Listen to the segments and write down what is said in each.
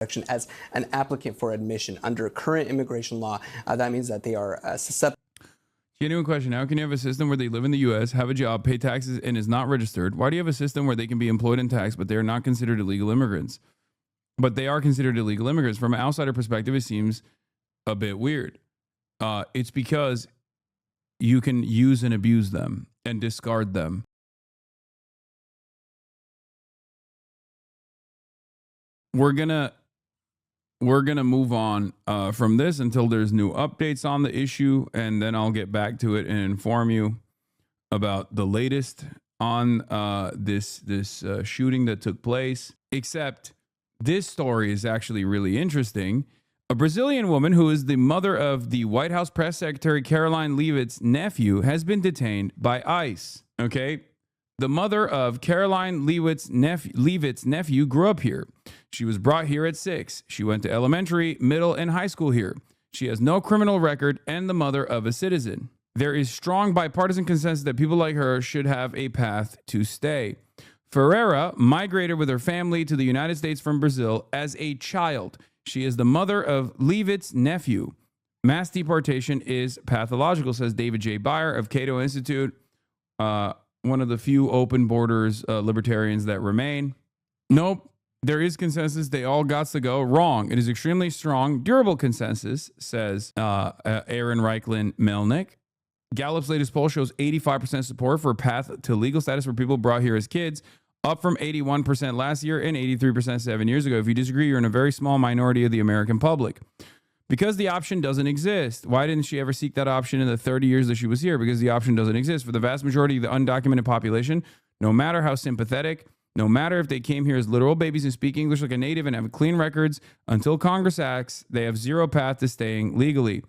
as an applicant for admission. Under current immigration law, that means that they are susceptible. Genuine question. How can you have a system where they live in the U.S., have a job, pay taxes, and is not registered? Why do you have a system where they can be employed and taxed, but they are not considered illegal immigrants? But they are considered illegal immigrants. From an outsider perspective, it seems a bit weird. It's because you can use and abuse them and discard them. We're gonna move on from this until there's new updates on the issue, and then I'll get back to it and inform you about the latest on this shooting that took place. Except this story is actually really interesting. A Brazilian woman who is the mother of the White House press secretary Caroline Leavitt's nephew has been detained by ICE. Okay. The mother of Caroline Leavitt's nephew grew up here. She was brought here at 6. She went to elementary, middle, and high school here. She has no criminal record and the mother of a citizen. There is strong bipartisan consensus that people like her should have a path to stay. Ferreira migrated with her family to the United States from Brazil as a child. She is the mother of Leavitt's nephew. Mass deportation is pathological, says David J. Beyer of Cato Institute, one of the few open borders libertarians that remain. Nope. There is consensus. They all got to go. Wrong. It is extremely strong, durable consensus, says Aaron Reichland Melnick. Gallup's latest poll shows 85% support for a path to legal status for people brought here as kids, up from 81% last year and 83% 7 years ago. If you disagree, you're in a very small minority of the American public. Because the option doesn't exist. Why didn't she ever seek that option in the 30 years that she was here? Because the option doesn't exist. For the vast majority of the undocumented population, no matter how sympathetic, no matter if they came here as literal babies and speak English like a native and have clean records, until Congress acts, they have zero path to staying legally.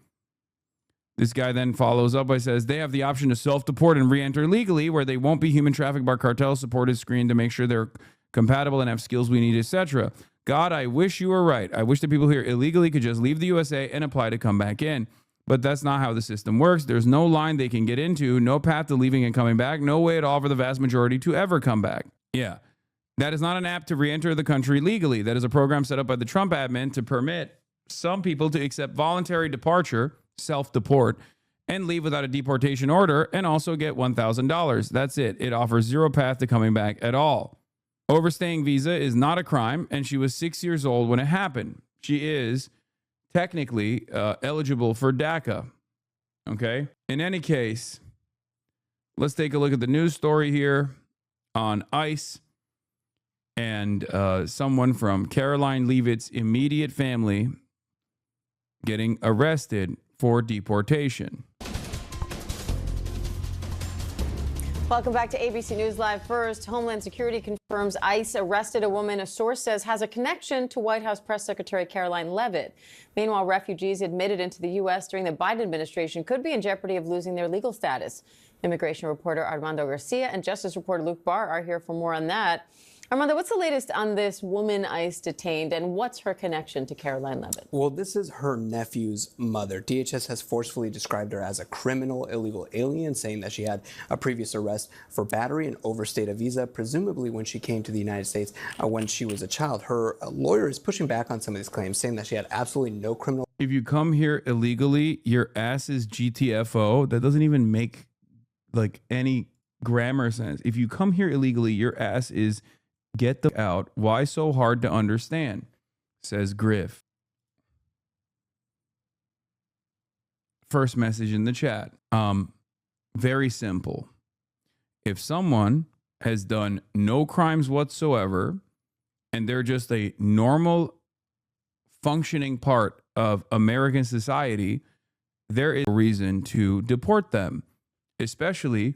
This guy then follows up by says they have the option to self-deport and re-enter legally, where they won't be human trafficked by cartels. Support is screened to make sure they're compatible and have skills we need, etc. God, I wish you were right. I wish the people here illegally could just leave the USA and apply to come back in. But that's not how the system works. There's no line they can get into, no path to leaving and coming back, no way at all for the vast majority to ever come back. Yeah. That is not an app to re-enter the country legally. That is a program set up by the Trump admin to permit some people to accept voluntary departure, self-deport, and leave without a deportation order and also get $1,000. That's it. It offers zero path to coming back at all. Overstaying visa is not a crime, and she was 6 years old when it happened. She is technically eligible for DACA. Okay? In any case, let's take a look at the news story here on ICE. And someone from Caroline Leavitt's immediate family getting arrested for deportation. Welcome back to ABC News Live. First, Homeland Security confirms ICE arrested a woman a source says has a connection to White House Press Secretary Caroline Leavitt. Meanwhile, refugees admitted into the U.S. during the Biden administration could be in jeopardy of losing their legal status. Immigration reporter Armando Garcia and Justice reporter Luke Barr are here for more on that. Armando, what's the latest on this woman ICE detained, and what's her connection to Caroline Leavitt? Well, this is her nephew's mother. DHS has forcefully described her as a criminal illegal alien, saying that she had a previous arrest for battery and overstayed a visa, presumably when she came to the United States when she was a child. Her lawyer is pushing back on some of these claims, saying that she had absolutely no criminal. If you come here illegally, your ass is GTFO. That doesn't even make like any grammar sense. If you come here illegally, your ass is get the out. Why so hard to understand? Says Griff. First message in the chat. Very simple. If someone has done no crimes whatsoever and they're just a normal functioning part of American society, there is a reason to deport them, especially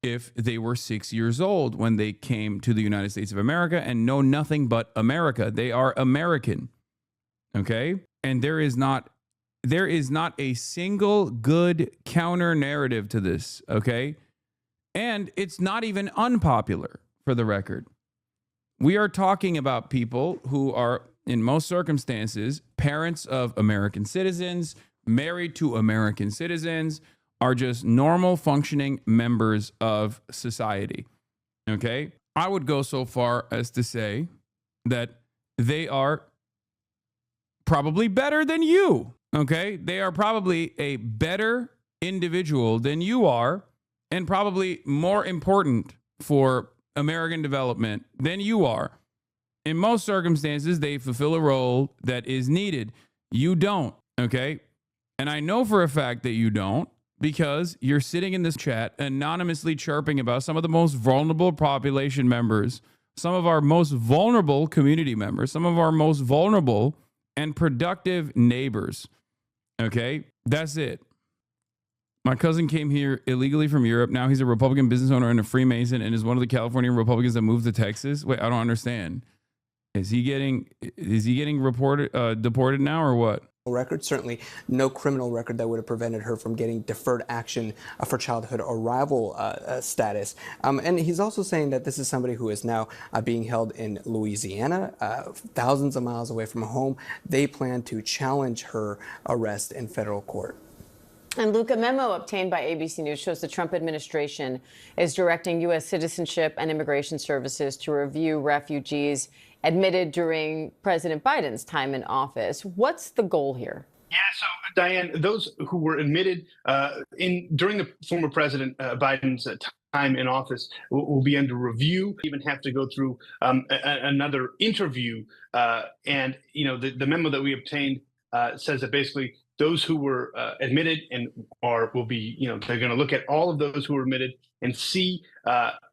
if they were 6 years old when they came to the United States of America and know nothing but America. They are American. Okay? And there is not a single good counter narrative to this, okay? And it's not even unpopular, for the record. We are talking about people who are, in most circumstances, parents of American citizens, married to American citizens, are just normal functioning members of society. Okay? I would go so far as to say that they are probably better than you. Okay. They are probably a better individual than you are, and probably more important for American development than you are. In most circumstances, they fulfill a role that is needed. You don't, okay? And I know for a fact that you don't, because you're sitting in this chat anonymously chirping about some of the most vulnerable population members, some of our most vulnerable community members, some of our most vulnerable and productive neighbors, okay? That's it. My cousin came here illegally from Europe. Now he's a Republican business owner and a Freemason, and is one of the California Republicans that moved to Texas. Wait, I don't understand. Is he getting deported now, or what? Record, certainly no criminal record that would have prevented her from getting deferred action for childhood arrival status. And he's also saying that this is somebody who is now being held in Louisiana, thousands of miles away from home. They plan to challenge her arrest in federal court. And Luke, a memo obtained by ABC News shows the Trump administration is directing U.S. Citizenship and Immigration Services to review refugees admitted during President Biden's time in office. What's the goal here? Yeah, so Diane, those who were admitted during the former President Biden's time in office will be under review. Even have to go through another interview, and the memo that we obtained says that basically those who were admitted and will be, they're going to look at all of those who were admitted and see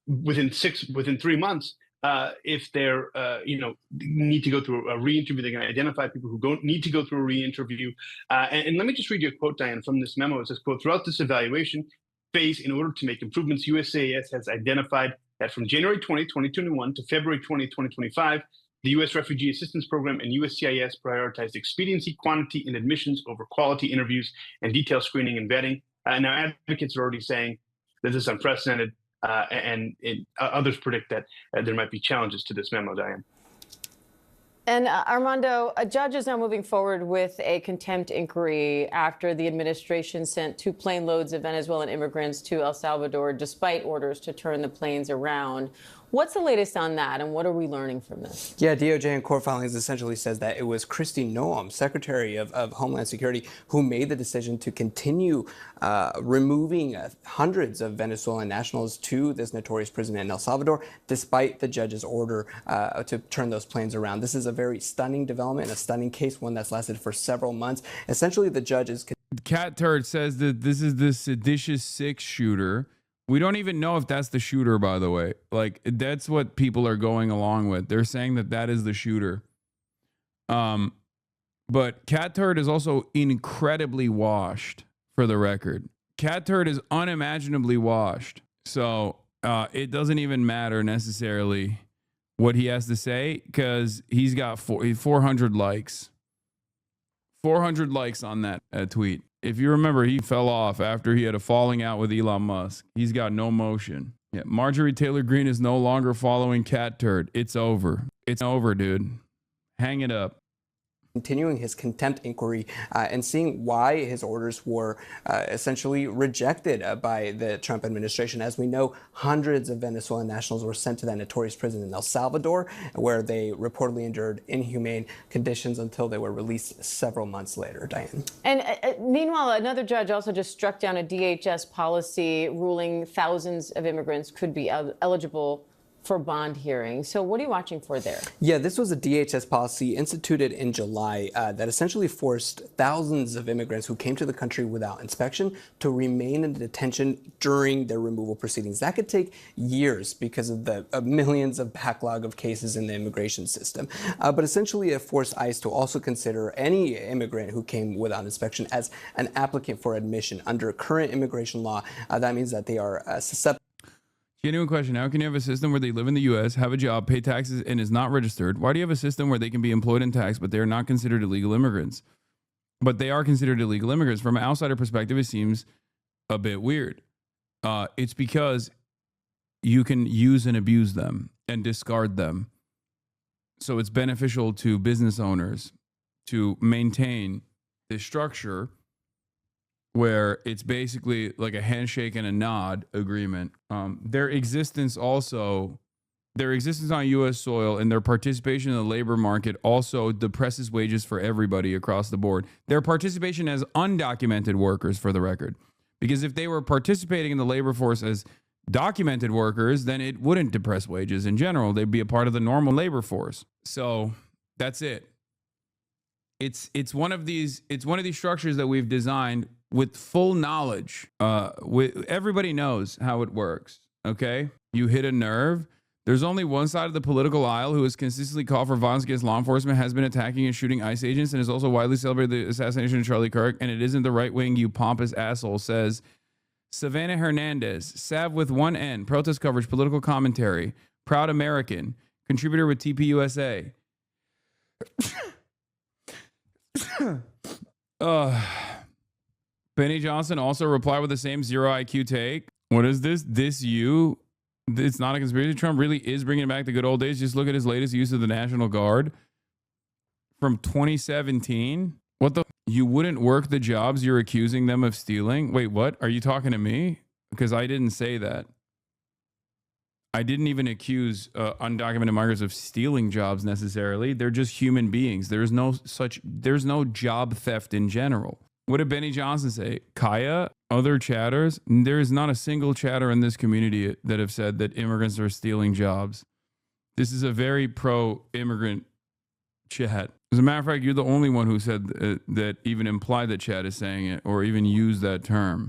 within 3 months if they're, need to go through a re-interview. They're going to identify people who need to go through a re-interview. And let me just read you a quote, Diane, from this memo. It says, quote, "Throughout this evaluation phase, in order to make improvements, USCIS has identified that from January 20, 2021 to February 20, 2025, the U.S. Refugee Assistance Program and USCIS prioritized expediency, quantity, and admissions over quality interviews and detailed screening and vetting." Now, advocates are already saying this is unprecedented, and others predict that there might be challenges to this memo, Diane. And Armando, a judge is now moving forward with a contempt inquiry after the administration sent 2 plane loads of Venezuelan immigrants to El Salvador, despite orders to turn the planes around. What's the latest on that, and what are we learning from this? Yeah, DOJ in court filings essentially says that it was Kristi Noem, Secretary of Homeland Security, who made the decision to continue removing hundreds of Venezuelan nationals to this notorious prison in El Salvador, despite the judge's order to turn those planes around. This is a very stunning development, a stunning case, one that's lasted for several months. Essentially, the judge is... Cat Turd says that this is the seditious 6 shooter. We don't even know if that's the shooter, by the way. Like, that's what people are going along with. They're saying that that is the shooter. But Cat Turd is also incredibly washed, for the record. Cat Turd is unimaginably washed. So it doesn't even matter necessarily what he has to say, because he's got 400 likes. 400 likes on that tweet. If you remember, he fell off after he had a falling out with Elon Musk. He's got no motion. Yeah, Marjorie Taylor Greene is no longer following Cat Turd. It's over. It's over, dude. Hang it up. Continuing his contempt inquiry and seeing why his orders were essentially rejected by the Trump administration. As we know, hundreds of Venezuelan nationals were sent to that notorious prison in El Salvador, where they reportedly endured inhumane conditions until they were released several months later, Diane. And meanwhile, another judge also just struck down a DHS policy ruling thousands of immigrants could be eligible for bond hearings. So what are you watching for there? Yeah, this was a DHS policy instituted in July that essentially forced thousands of immigrants who came to the country without inspection to remain in detention during their removal proceedings. That could take years because of the millions of backlog of cases in the immigration system. But essentially it forced ICE to also consider any immigrant who came without inspection as an applicant for admission. Under current immigration law, that means that they are susceptible. Genuine question. How can you have a system where they live in the U.S., have a job, pay taxes, and is not registered? Why do you have a system where they can be employed and taxed, but they are not considered illegal immigrants? But they are considered illegal immigrants. From an outsider perspective, it seems a bit weird. It's because you can use and abuse them and discard them. So it's beneficial to business owners to maintain this structure where it's basically like a handshake and a nod agreement. Their existence also their existence on U.S. soil and their participation in the labor market also depresses wages for everybody across the board. Their participation as undocumented workers, for the record. Because if they were participating in the labor force as documented workers, then it wouldn't depress wages in general. They'd be a part of the normal labor force. So that's it. It's one of these structures that we've designed with full knowledge. Everybody knows how it works. Okay, you hit a nerve. There's only one side of the political aisle who has consistently called for violence against law enforcement, has been attacking and shooting ICE agents, and has also widely celebrated the assassination of Charlie Kirk. And it isn't the right wing, you pompous asshole, says Savannah Hernandez, Sav with one N, protest coverage, political commentary, proud American, contributor with TPUSA. Benny Johnson also replied with the same zero IQ take. What is this? It's not a conspiracy. Trump really is bringing back the good old days. Just look at his latest use of the National Guard from 2017. What the? You wouldn't work the jobs you're accusing them of stealing? Wait, what? Are you talking to me? Because I didn't say that. I didn't even accuse undocumented migrants of stealing jobs necessarily. They're just human beings. There's no job theft in general. What did Benny Johnson say? Kaya, other chatters, there is not a single chatter in this community that have said that immigrants are stealing jobs. This is a very pro-immigrant chat. As a matter of fact, you're the only one who said that even implied that chat is saying it or even used that term.